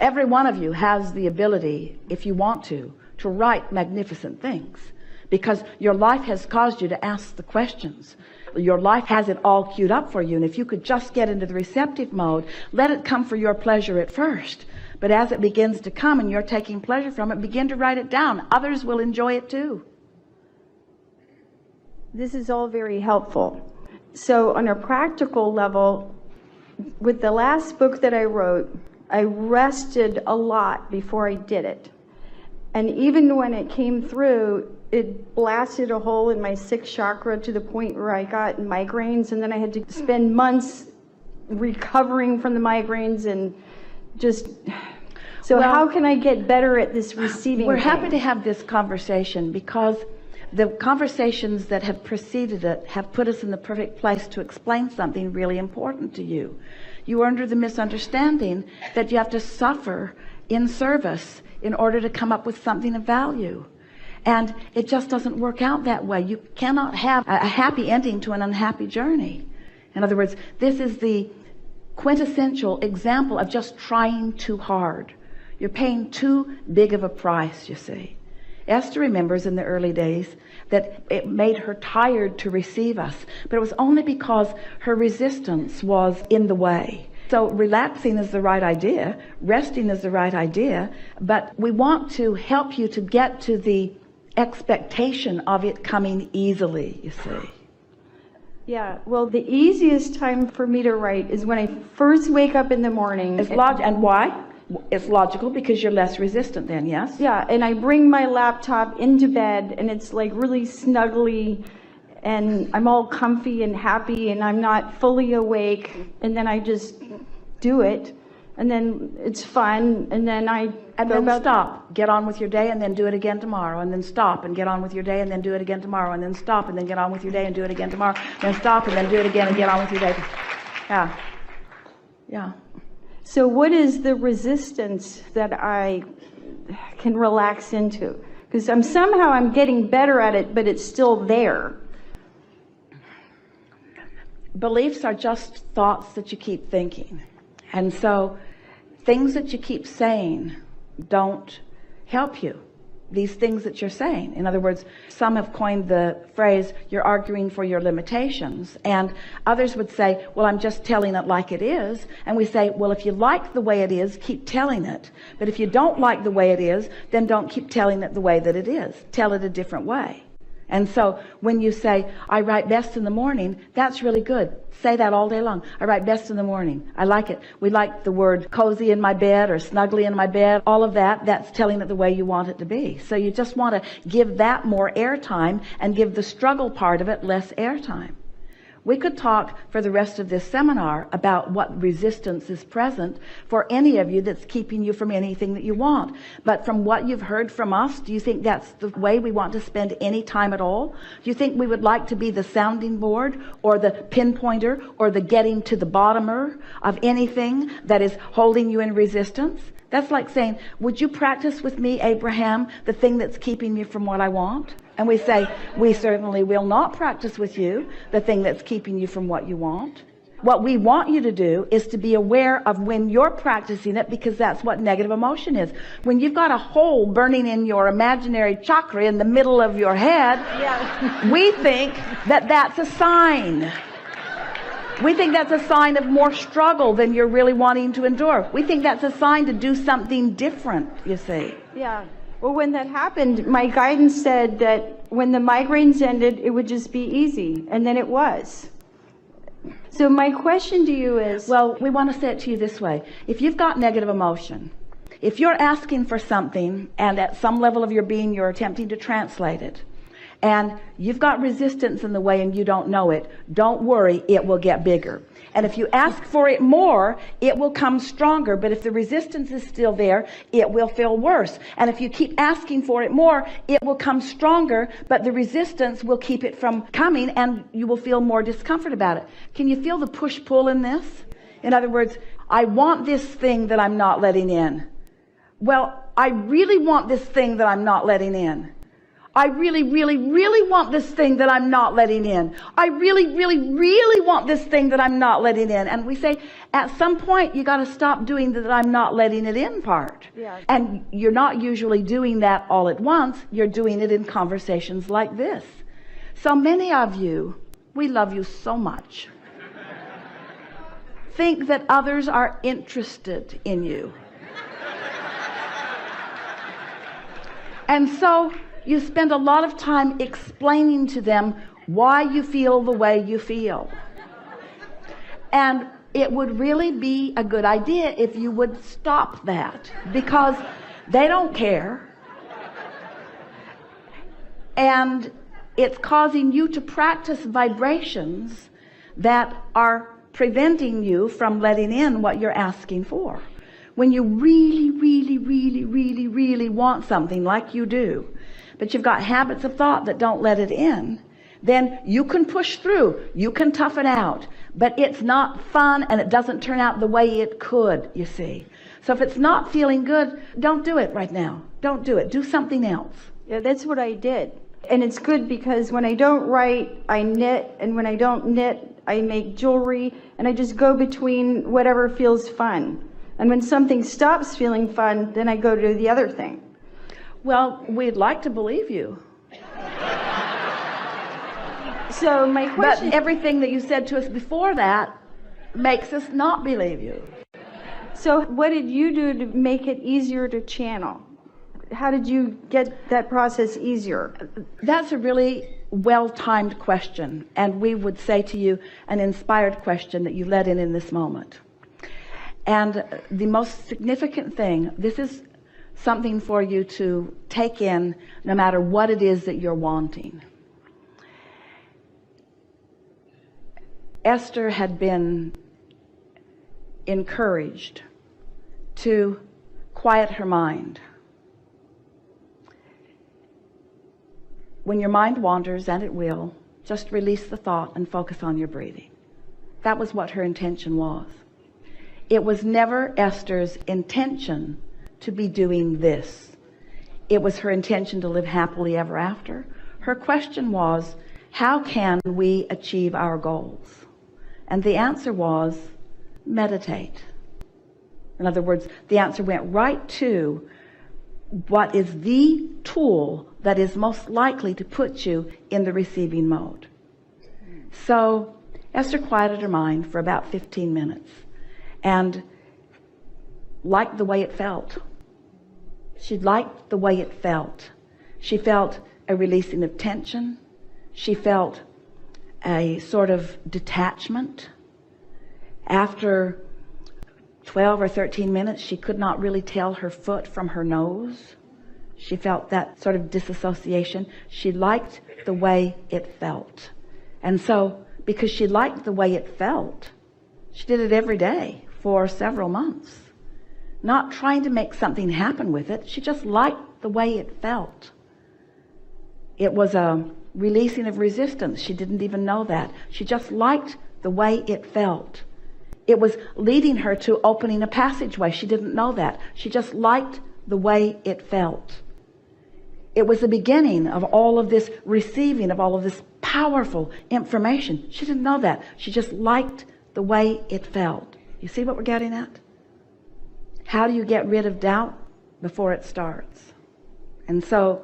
Every one of you has the ability, if you want to write magnificent things, because your life has caused you to ask the questions. Your life has it all queued up for you, and if you could just get into the receptive mode, let it come for your pleasure at first. But as it begins to come and you're taking pleasure from it, begin to write it down. Others will enjoy it too. This is all very helpful. So on a practical level, with the last book that I wrote, I rested a lot before I did it. And even when it came through, it blasted a hole in my sixth chakra to the point where I got migraines, and then I had to spend months recovering from the migraines and just... So well, how can I get better at this receiving We're thing? happy to have this conversation because the conversations that have preceded it have put us in the perfect place to explain something really important to you. You are under the misunderstanding that you have to suffer in service in order to come up with something of value. And it just doesn't work out that way. You cannot have a happy ending to an unhappy journey. In other words, this is the quintessential example of just trying too hard. You're paying too big of a price, you see. Esther remembers in the early days that it made her tired to receive us, but it was only because her resistance was in the way. So relaxing is the right idea, resting is the right idea, but we want to help you to get to the expectation of it coming easily, you see. Yeah, well, the easiest time for me to write is when I first wake up in the morning. And why? It's logical because you're less resistant then, yes? Yeah, and I bring my laptop into bed, and it's like really snuggly, and I'm all comfy and happy, and I'm not fully awake, and then I just do it, and then it's fun, and then stop, get on with your day, and then do it again tomorrow, and then stop and get on with your day, and then do it again tomorrow, and then stop and then get on with your day and do it again tomorrow, then stop and then do it again and get on with your day. Yeah. So what is the resistance that I can relax into? Because I'm getting better at it, but it's still there. Beliefs are just thoughts that you keep thinking. And so things that you keep saying don't help you. These things that you're saying. In other words, some have coined the phrase, you're arguing for your limitations. And others would say, well, I'm just telling it like it is. And we say, well, if you like the way it is, keep telling it. But if you don't like the way it is, then don't keep telling it the way that it is. Tell it a different way. And so when you say, I write best in the morning, that's really good. Say that all day long. I write best in the morning. I like it. We like the word cozy in my bed or snugly in my bed. All of that, that's telling it the way you want it to be. So you just want to give that more airtime and give the struggle part of it less airtime. We could talk for the rest of this seminar about what resistance is present for any of you that's keeping you from anything that you want. But from what you've heard from us, do you think that's the way we want to spend any time at all? Do you think we would like to be the sounding board or the pinpointer or the getting to the bottomer of anything that is holding you in resistance? That's like saying, would you practice with me, Abraham, the thing that's keeping me from what I want? And we say, we certainly will not practice with you the thing that's keeping you from what you want. What we want you to do is to be aware of when you're practicing it, because that's what negative emotion is. When you've got a hole burning in your imaginary chakra in the middle of your head, we think that that's a sign. We think that's a sign of more struggle than you're really wanting to endure. We think that's a sign to do something different, you see. Yeah. Well, when that happened, my guidance said that when the migraines ended, it would just be easy. And then it was. So my question to you is... Well, we want to say it to you this way. If you've got negative emotion, if you're asking for something, and at some level of your being, you're attempting to translate it, and you've got resistance in the way and you don't know it, don't worry, it will get bigger. And if you ask for it more, it will come stronger. But if the resistance is still there, it will feel worse. And if you keep asking for it more, it will come stronger, but the resistance will keep it from coming and you will feel more discomfort about it. Can you feel the push-pull in this? In other words, I want this thing that I'm not letting in. Well, I really want this thing that I'm not letting in. I really, really, really want this thing that I'm not letting in. I really, really, really want this thing that I'm not letting in. And we say, at some point, you got to stop doing the that I'm not letting it in part. Yeah. And you're not usually doing that all at once. You're doing it in conversations like this. So many of you, we love you so much, think that others are interested in you. And so you spend a lot of time explaining to them why you feel the way you feel. And it would really be a good idea if you would stop that, because they don't care. And it's causing you to practice vibrations that are preventing you from letting in what you're asking for. When you really, really, really, really, really want something like you do, but you've got habits of thought that don't let it in, then you can push through, you can tough it out, but it's not fun and it doesn't turn out the way it could, you see. So if it's not feeling good, don't do it right now. Don't do it. Do something else. Yeah, that's what I did. And it's good because when I don't write, I knit, and when I don't knit, I make jewelry, and I just go between whatever feels fun. And when something stops feeling fun, then I go to the other thing. Well, we'd like to believe you. So my question... But everything that you said to us before that makes us not believe you. So what did you do to make it easier to channel? How did you get that process easier? That's a really well-timed question, and we would say to you an inspired question that you let in this moment. And the most significant thing, this is something for you to take in no matter what it is that you're wanting. Esther had been encouraged to quiet her mind. When your mind wanders, and it will, just release the thought and focus on your breathing. That was what her intention was. It was never Esther's intention to be doing this. It was her intention to live happily ever after. Her question was, how can we achieve our goals? And the answer was, meditate. In other words, the answer went right to what is the tool that is most likely to put you in the receiving mode. So Esther quieted her mind for about 15 minutes and liked the way it felt. She liked the way it felt. She felt a releasing of tension. She felt a sort of detachment. After 12 or 13 minutes, she could not really tell her foot from her nose. She felt that sort of disassociation. She liked the way it felt. And so, because she liked the way it felt, she did it every day for several months. Not trying to make something happen with it. She just liked the way it felt. It was a releasing of resistance. She didn't even know that. She just liked the way it felt. It was leading her to opening a passageway. She didn't know that. She just liked the way it felt. It was the beginning of all of this receiving of all of this powerful information. She didn't know that. She just liked the way it felt. You see what we're getting at? How do you get rid of doubt before it starts? And so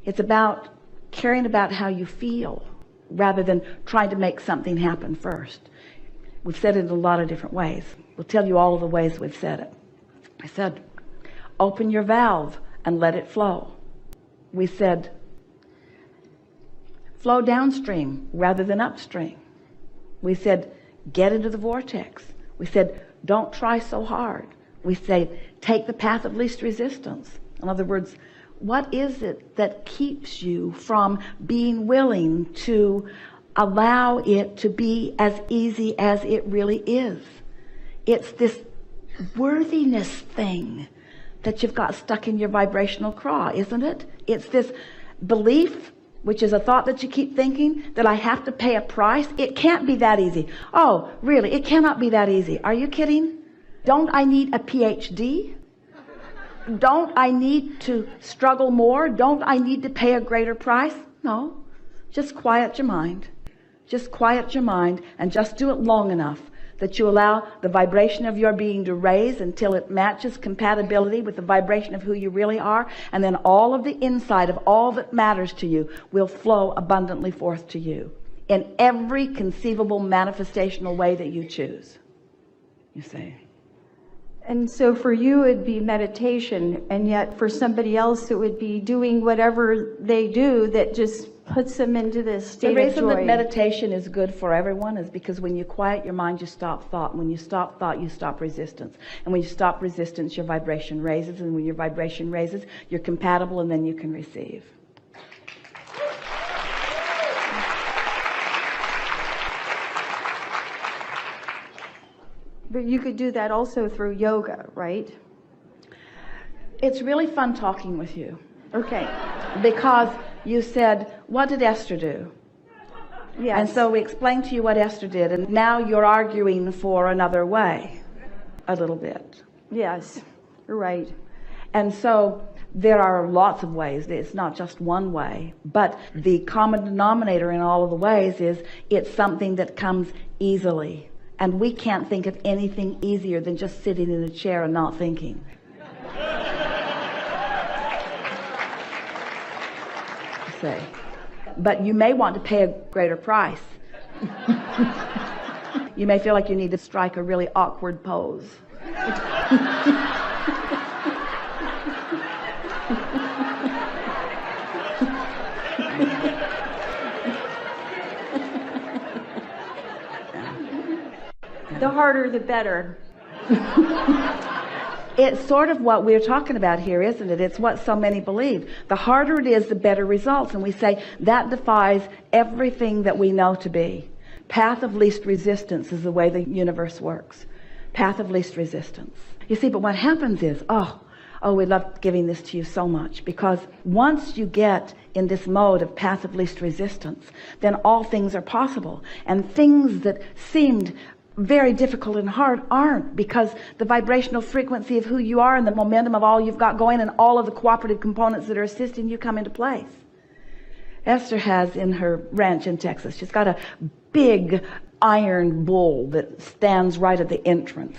it's about caring about how you feel rather than trying to make something happen first. We've said it in a lot of different ways. We'll tell you all of the ways we've said it. I said, open your valve and let it flow. We said, flow downstream rather than upstream. We said, get into the vortex. We said, don't try so hard. We say, take the path of least resistance. In other words, what is it that keeps you from being willing to allow it to be as easy as it really is? It's this worthiness thing that you've got stuck in your vibrational craw, isn't it? It's this belief, which is a thought that you keep thinking, that I have to pay a price. It can't be that easy. Oh, really? It cannot be that easy. Are you kidding? Don't I need a PhD? don't I need to struggle more? Don't I need to pay a greater price? No. Just quiet your mind. Just quiet your mind and just do it long enough that you allow the vibration of your being to raise until it matches compatibility with the vibration of who you really are, and then all of the insight of all that matters to you will flow abundantly forth to you in every conceivable manifestational way that you choose. You see. And so for you it'd be meditation, and yet for somebody else it would be doing whatever they do that just puts them into this state of joy. The reason that meditation is good for everyone is because when you quiet your mind, you stop thought. When you stop thought, you stop resistance. And when you stop resistance, your vibration raises. And when your vibration raises, you're compatible, and then you can receive. But you could do that also through yoga, right? It's really fun talking with you. Okay. Because you said, what did Esther do? Yes. And so we explained to you what Esther did, and now you're arguing for another way a little bit. Yes, you're right. And so there are lots of ways. It's not just one way. But the common denominator in all of the ways is it's something that comes easily. And we can't think of anything easier than just sitting in a chair and not thinking. Say. But you may want to pay a greater price. You may feel like you need to strike a really awkward pose. The harder the better. It's sort of what we're talking about here, isn't it? It's what so many believe. The harder it is, the better results. And we say that defies everything that we know to be. Path of least resistance is the way the universe works. Path of least resistance. You see, but what happens is, we love giving this to you so much, because once you get in this mode of path of least resistance, then all things are possible. And things that seemed very difficult and hard aren't, because the vibrational frequency of who you are and the momentum of all you've got going and all of the cooperative components that are assisting you come into place. Esther has in her ranch in Texas, she's got a big iron bull that stands right at the entrance.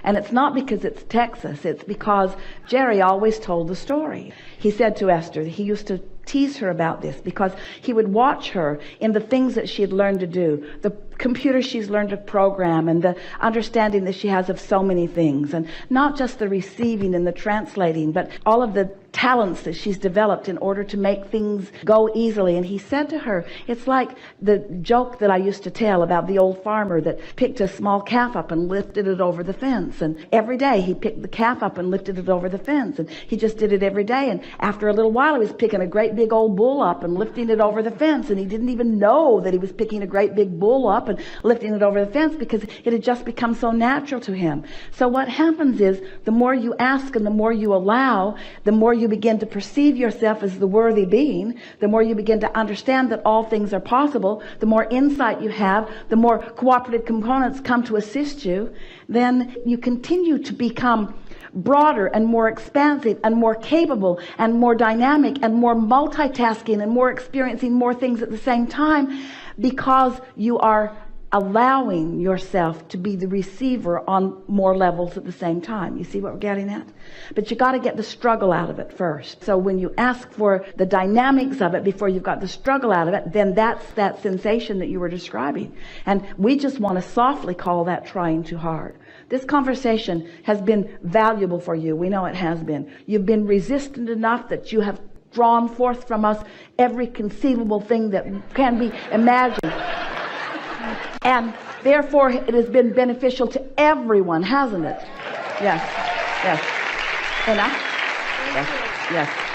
And it's not because it's Texas, it's because Jerry always told the story. He said to Esther that he used to tease her about this because he would watch her in the things that she had learned to do, the computer she's learned to program, and the understanding that she has of so many things, and not just the receiving and the translating, but all of the talents that she's developed in order to make things go easily. And he said to her, it's like the joke that I used to tell about the old farmer that picked a small calf up and lifted it over the fence, and every day he picked the calf up and lifted it over the fence, and he just did it every day, and after a little while he was picking a great big old bull up and lifting it over the fence, and he didn't even know that he was picking a great big bull up and lifting it over the fence because it had just become so natural to him. So what happens is, the more you ask and the more you allow, the more you begin to perceive yourself as the worthy being, the more you begin to understand that all things are possible, the more insight you have, the more cooperative components come to assist you, then you continue to become broader and more expansive and more capable and more dynamic and more multitasking and more experiencing more things at the same time, because you are allowing yourself to be the receiver on more levels at the same time. You see what we're getting at? But you got to get the struggle out of it first. So when you ask for the dynamics of it before you've got the struggle out of it, then that's that sensation that you were describing. And we just want to softly call that trying too hard. This conversation has been valuable for you. We know it has been. You've been resistant enough that you have drawn forth from us every conceivable thing that can be imagined. And therefore it has been beneficial to everyone, hasn't it? Yes. Yes. Enough? Yes. Yes.